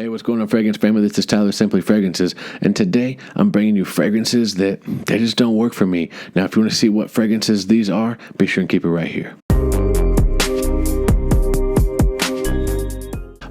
Hey, what's going on, fragrance family? This is Tyler, Simply Fragrances, and today I'm bringing you fragrances that they just don't work for me. Now, if you want to see what fragrances these are, be sure and keep it right here.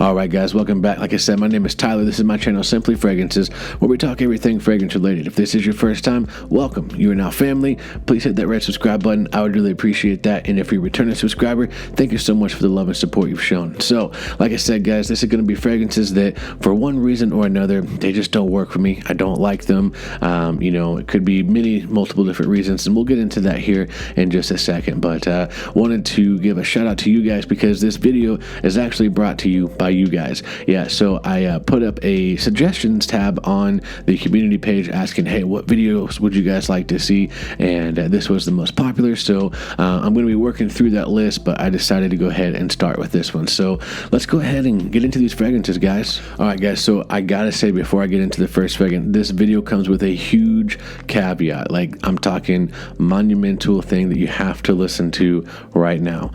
Alright guys, welcome back. Like I said, my name is Tyler. This is my channel, Simply Fragrances, where we talk everything fragrance related. If this is your first time, welcome. You are now family. Please hit that red subscribe button. I would really appreciate that. And if you're a returning subscriber, thank you so much for the love and support you've shown. So, like I said guys, this is going to be fragrances that for one reason or another, they just don't work for me. I don't like them. It could be multiple different reasons, and we'll get into that here in just a second. But wanted to give a shout out to you guys because this video is actually brought to you by you guys. Yeah, so I put up a suggestions tab on the community page asking, hey, what videos would you guys like to see? And this was the most popular, so I'm going to be working through that list, but I decided to go ahead and start with this one. So let's go ahead and get into these fragrances, guys. Alright guys, so I gotta say before I get into the first fragrance, this video comes with a huge caveat. Like, I'm talking monumental thing that you have to listen to right now.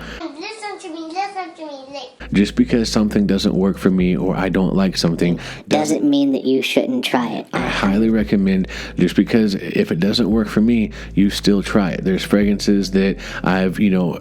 Just because something doesn't work for me or I don't like something doesn't mean that you shouldn't try it. I highly recommend, just because if it doesn't work for me, you still try it. There's fragrances that I've,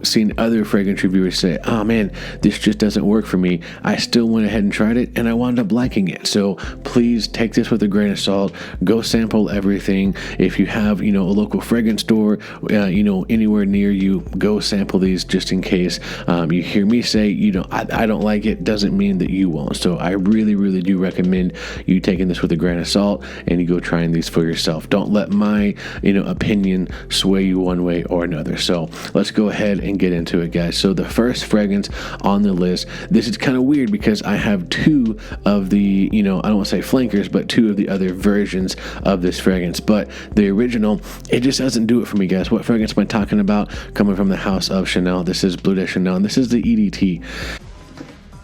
seen other fragrance reviewers say, oh man, this just doesn't work for me. I still went ahead and tried it and I wound up liking it. So please take this with a grain of salt. Go sample everything. If you have, a local fragrance store, anywhere near you, go sample these just in case. You hear me say, I don't like it, doesn't mean that you won't. So I really, really do recommend you taking this with a grain of salt and you go trying these for yourself. Don't let my, opinion sway you one way or another. So let's go ahead and get into it, guys. So the first fragrance on the list, this is kind of weird because I have two of the, I don't want to say flankers, but two of the other versions of this fragrance. But the original, it just doesn't do it for me, guys. What fragrance am I talking about? Coming from the house of Chanel. This is Bleu de Chanel, and this is the EDT.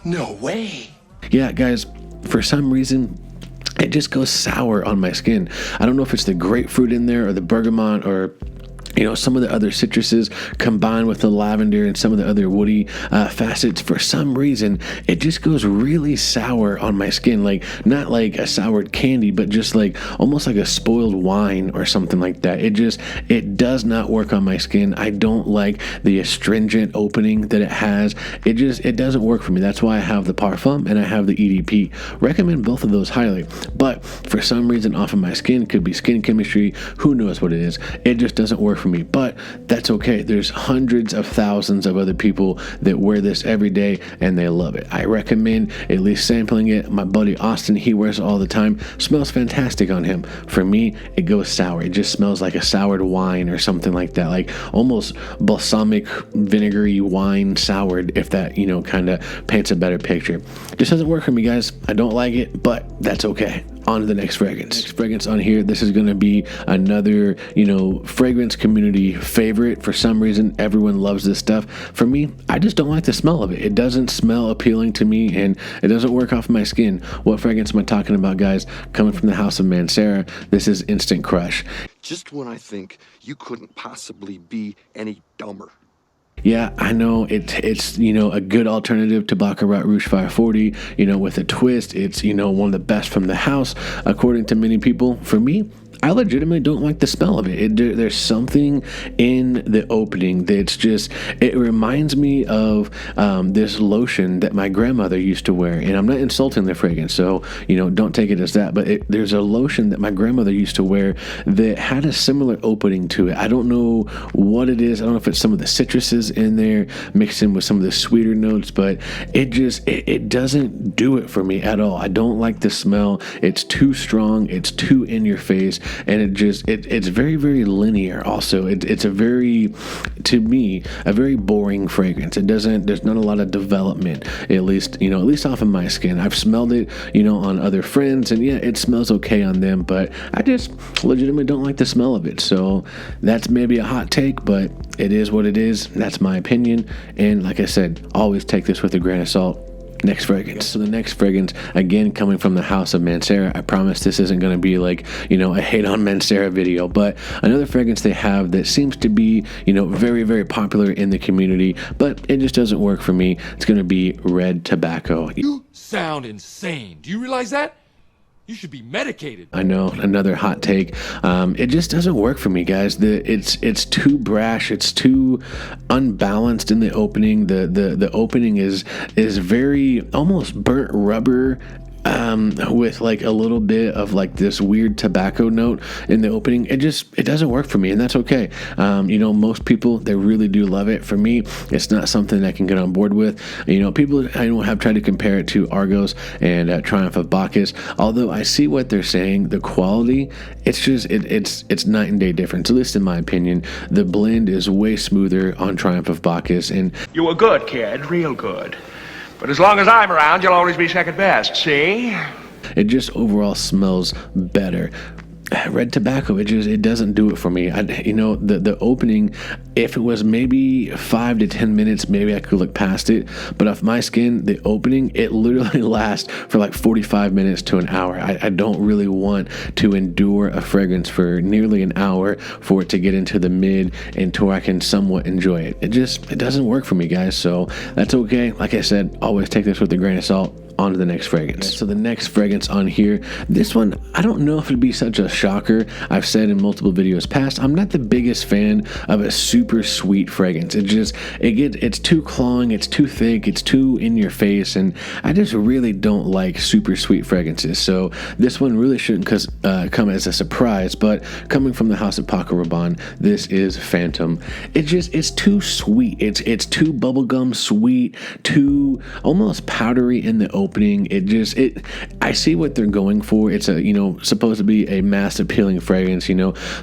No way. Yeah, guys, for some reason, it just goes sour on my skin. I don't know if it's the grapefruit in there or the bergamot or some of the other citruses combined with the lavender and some of the other woody facets. For some reason, it just goes really sour on my skin. Like, not like a soured candy, but just like almost like a spoiled wine or something like that. It does not work on my skin. I don't like the astringent opening that it has. It doesn't work for me. That's why I have the Parfum and I have the EDP. Recommend both of those highly. But for some reason off of my skin, could be skin chemistry, who knows what it is. It just doesn't work for me, but that's okay. There's hundreds of thousands of other people that wear this every day and they love it. I recommend at least sampling it. My buddy Austin, he wears it all the time. Smells fantastic on him. For me, it goes sour. It just smells like a soured wine or something like that, like almost balsamic vinegary wine soured, if that kind of paints a better picture. Just doesn't work for me, guys. I don't like it, but that's okay. On to the next fragrance. Next fragrance on here, this is going to be another, fragrance community favorite. For some reason, everyone loves this stuff. For me, I just don't like the smell of it. It doesn't smell appealing to me, and it doesn't work off my skin. What fragrance am I talking about, guys? Coming from the house of Mancera, this is Instant Crush. Just when I think you couldn't possibly be any dumber. Yeah, I know it's a good alternative to Baccarat Rouge 540, with a twist. It's, one of the best from the house, according to many people. For me, I legitimately don't like the smell of it. There's something in the opening that's it reminds me of this lotion that my grandmother used to wear. And I'm not insulting the fragrance, so, don't take it as that. But there's a lotion that my grandmother used to wear that had a similar opening to it. I don't know what it is. I don't know if it's some of the citruses in there mixed in with some of the sweeter notes, but it doesn't do it for me at all. I don't like the smell. It's too strong. It's too in your face. And it's very, very linear. Also, it's a very, to me, a very boring fragrance. There's not a lot of development, at least off of my skin. I've smelled it, on other friends, and yeah, it smells okay on them, but I just legitimately don't like the smell of it. So that's maybe a hot take, but it is what it is. That's my opinion. And like I said, always take this with a grain of salt. Next fragrance. So the next fragrance, again, coming from the house of Mancera. I promise this isn't going to be like, a hate on Mancera video, but another fragrance they have that seems to be, very, very popular in the community, but it just doesn't work for me. It's going to be Red Tobacco. You sound insane. Do you realize that? You should be medicated. I know, another hot take. It just doesn't work for me, guys. It's too brash. It's too unbalanced in the opening. The opening is very almost burnt rubber. With like a little bit of like this weird tobacco note in the opening. It doesn't work for me, and that's okay. Most people, they really do love it. For me, it's not something I can get on board with. People I know have tried to compare it to Argos and Triumph of Bacchus. Although I see what they're saying, the quality, it's just it's night and day difference. At least in my opinion, the blend is way smoother on Triumph of Bacchus, and You were good, kid, real good. But as long as I'm around, you'll always be second best, see? it just overall smells better. Red Tobacco, it doesn't do it for me. The opening, if it was maybe 5 to 10 minutes, maybe I could look past it. But off my skin, the opening, it literally lasts for like 45 minutes to an hour. I don't really want to endure a fragrance for nearly an hour for it to get into the mid and to where I can somewhat enjoy it. It doesn't work for me, guys. So that's okay. Like I said, always take this with a grain of salt. On to the next fragrance. So the next fragrance on here, this one, I don't know if it'd be such a shocker. I've said in multiple videos past, I'm not the biggest fan of a super sweet fragrance. It's too cloying, it's too thick, it's too in your face, and I just really don't like super sweet fragrances. So this one really shouldn't come as a surprise, but coming from the house of Paco Rabanne, this is Phantom. It's too sweet. It's too bubblegum sweet, too almost powdery in the opening. I see what they're going for. It's supposed to be a mass appealing fragrance,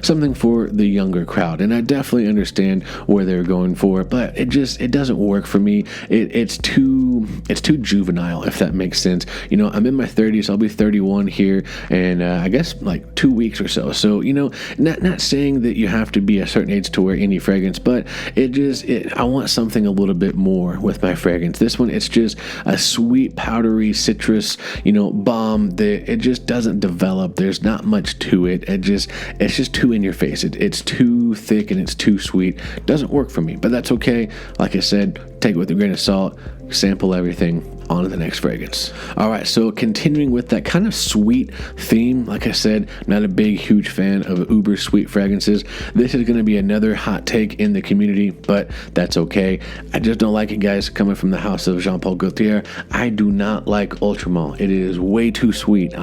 something for the younger crowd, and I definitely understand where they're going for, but it doesn't work for me. It's too juvenile, if that makes sense. I'm in my 30s. I'll be 31 here, and I guess like 2 weeks or so. So not saying that you have to be a certain age to wear any fragrance, but I want something a little bit more with my fragrance. This one, it's just a sweet powdery citrus bomb that it just doesn't develop. There's not much to it. It's just too in your face. It's too thick and it's too sweet. Doesn't work for me, but that's okay. Like I said, take it with a grain of salt, sample everything. On to the next fragrance. All right, so continuing with that kind of sweet theme, like I said, not a big, huge fan of uber sweet fragrances. This is going to be another hot take in the community, but that's okay. I just don't like it, guys. Coming from the house of Jean-Paul Gaultier, I do not like Ultramalt. It is way too sweet.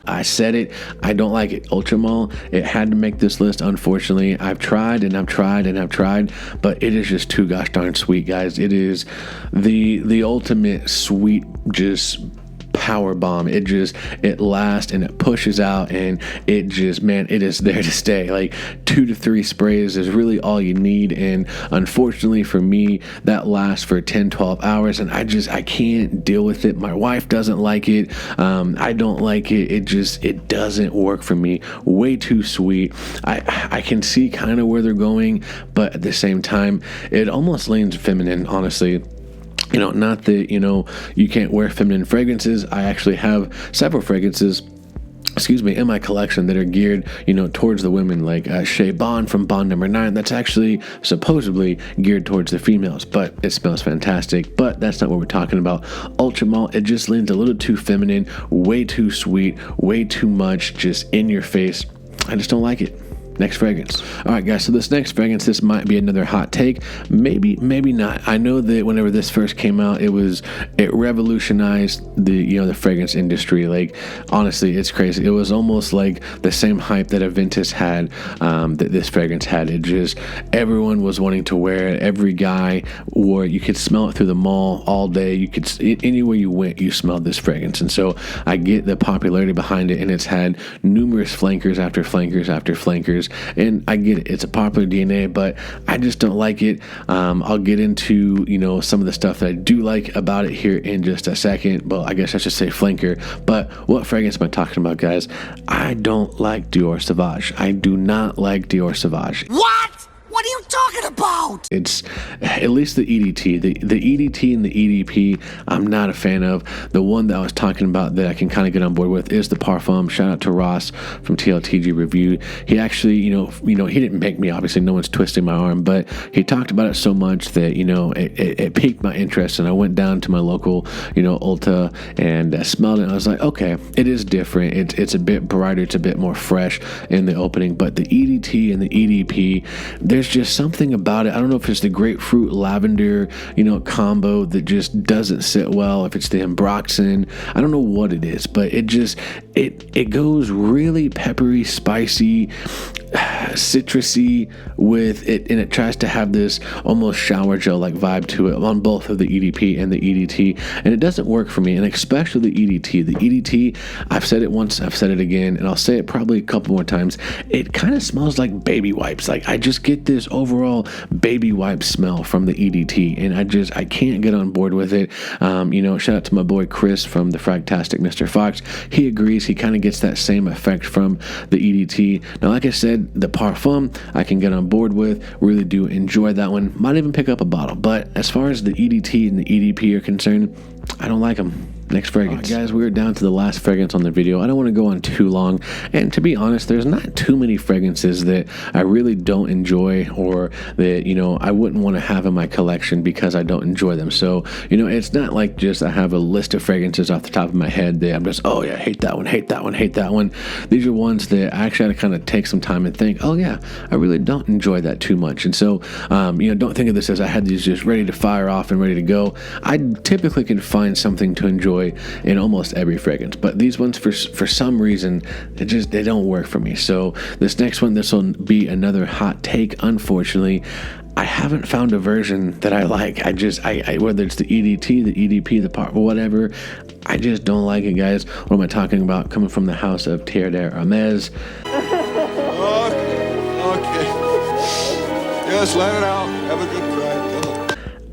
I said it. I don't like it. Ultramalt, it had to make this list, unfortunately. I've tried and I've tried and I've tried, but it is just too gosh darn sweet, guys. It is the ultimate sweet, just power bomb. It lasts and it pushes out, and it is there to stay. Like 2 to 3 sprays is really all you need, and unfortunately for me, that lasts for 10-12 hours, and I can't deal with it. My wife doesn't like it. I don't like it. It doesn't work for me. Way too sweet. I can see kind of where they're going, but at the same time, it almost leans feminine, honestly. Not that, you can't wear feminine fragrances. I actually have several fragrances, in my collection that are geared, towards the women, like Chez Bond from Bond Number 9. That's actually supposedly geared towards the females, but it smells fantastic. But that's not what we're talking about. Ultramalt, it just leans a little too feminine, way too sweet, way too much, just in your face. I just don't like it. Next fragrance. All right, guys, so this next fragrance, this might be another hot take. Maybe not. I know that whenever this first came out, it revolutionized the fragrance industry. Like, honestly, it's crazy. It was almost like the same hype that Aventus had, that this fragrance had. Everyone was wanting to wear it. Every guy wore it. You could smell it through the mall all day. Anywhere you went, you smelled this fragrance. And so I get the popularity behind it, and it's had numerous flankers after flankers after flankers. And I get it, it's a popular DNA, but I just don't like it. I'll get into some of the stuff that I do like about it here in just a second. Well, I guess I should say flanker. But what fragrance am I talking about, guys? I don't like Dior Sauvage. I do not like Dior Sauvage. What? What What are you talking about? It's at least the EDT. The EDT and the EDP, I'm not a fan of. The one that I was talking about that I can kind of get on board with is the Parfum. Shout out to Ross from TLTG Review. He actually, he didn't make me, obviously, no one's twisting my arm, but he talked about it so much that, it piqued my interest, and I went down to my local, Ulta, and I smelled it, and I was like, okay, it is different. It's a bit brighter. It's a bit more fresh in the opening, but the EDT and the EDP, there's just something about it. I don't know if it's the grapefruit lavender, combo that just doesn't sit well, if it's the Ambroxan. I don't know what it is, but it goes really peppery, spicy, citrusy with it, and it tries to have this almost shower gel like vibe to it on both of the EDP and the EDT, and it doesn't work for me, and especially the EDT. The EDT, I've said it once, I've said it again, and I'll say it probably a couple more times. It kind of smells like baby wipes. Like, I just get this overall baby wipe smell from the EDT, and I can't get on board with it. Shout out to my boy Chris from the Fragtastic Mr. Fox. He agrees. He kind of gets that same effect from the EDT. Now, like I said, the Parfum I can get on board with. Really do enjoy that one. Might even pick up a bottle. But as far as the EDT and the EDP are concerned, I don't like them. Next fragrance. Guys, we're down to the last fragrance on the video. I don't want to go on too long, and to be honest, there's not too many fragrances that I really don't enjoy, or that I wouldn't want to have in my collection because I don't enjoy them. So it's not like just I have a list of fragrances off the top of my head that I'm just, oh yeah, hate that one, hate that one, hate that one. These are ones that I actually had to kind of take some time and think, oh yeah, I really don't enjoy that too much. And so don't think of this as I had these just ready to fire off and ready to go. I typically can find something to enjoy in almost every fragrance, but these ones for some reason they don't work for me. So this next one, this will be another hot take. Unfortunately, I haven't found a version that I like. I whether it's the EDT, the EDP, the part, whatever, I just don't like it, guys. What am I talking about? Coming from the house of Terre de Hermes. Okay. Just let it out. Have a good cry.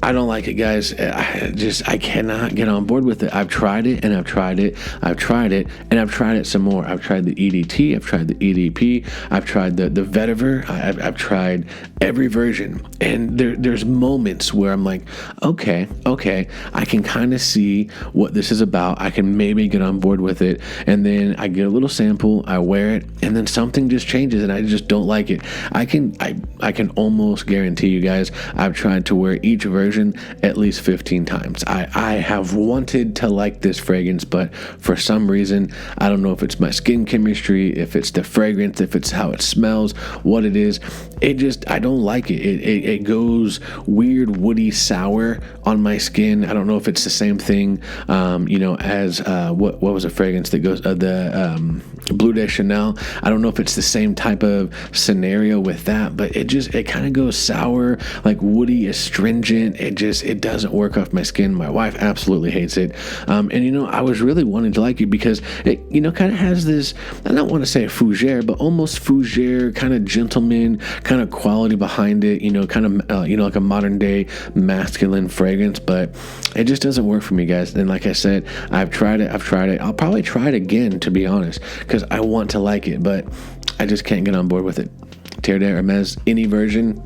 I don't like it, guys. I cannot get on board with it. I've tried it, and I've tried it. I've tried it, and I've tried it some more. I've tried the EDT. I've tried the EDP. I've tried the vetiver. I've tried every version. And there's moments where I'm like, okay, I can kind of see what this is about. I can maybe get on board with it. And then I get a little sample, I wear it, and then something just changes, and I just don't like it. I can almost guarantee you guys, I've tried to wear each version at least 15 times. I have wanted to like this fragrance, but for some reason, I don't know if it's my skin chemistry, if it's the fragrance, if it's how it smells, what it is. I don't like it. It goes weird, woody, sour on my skin. I don't know if it's the same thing, as what was a fragrance that goes the Bleu de Chanel. I don't know if it's the same type of scenario with that, but it kind of goes sour, like woody, astringent. It doesn't work off my skin. My wife absolutely hates it. And I was really wanting to like it because it, kind of has this, I don't want to say fougere, but almost fougere, kind of gentleman, kind of quality behind it, kind of, like a modern day masculine fragrance, but it just doesn't work for me, guys. And like I said, I've tried it. I'll probably try it again, to be honest, because I want to like it, but I just can't get on board with it. Terre de Hermes, any version,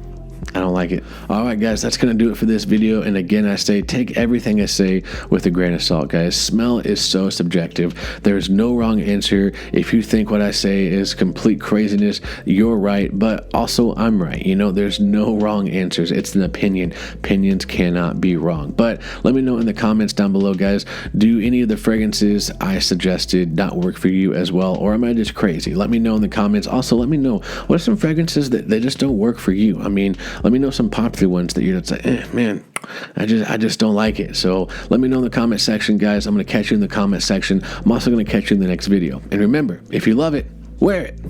I don't like it. All right, guys, that's going to do it for this video. And again, I say, take everything I say with a grain of salt, guys. Smell is so subjective. There's no wrong answer. If you think what I say is complete craziness, you're right. But also, I'm right. There's no wrong answers. It's an opinion. Opinions cannot be wrong. But let me know in the comments down below, guys. Do any of the fragrances I suggested not work for you as well? Or am I just crazy? Let me know in the comments. Also, let me know, what are some fragrances that they just don't work for you? I mean, let me know some popular ones that you're just like, man, I just don't like it. So let me know in the comment section, guys. I'm going to catch you in the comment section. I'm also going to catch you in the next video. And remember, if you love it, wear it.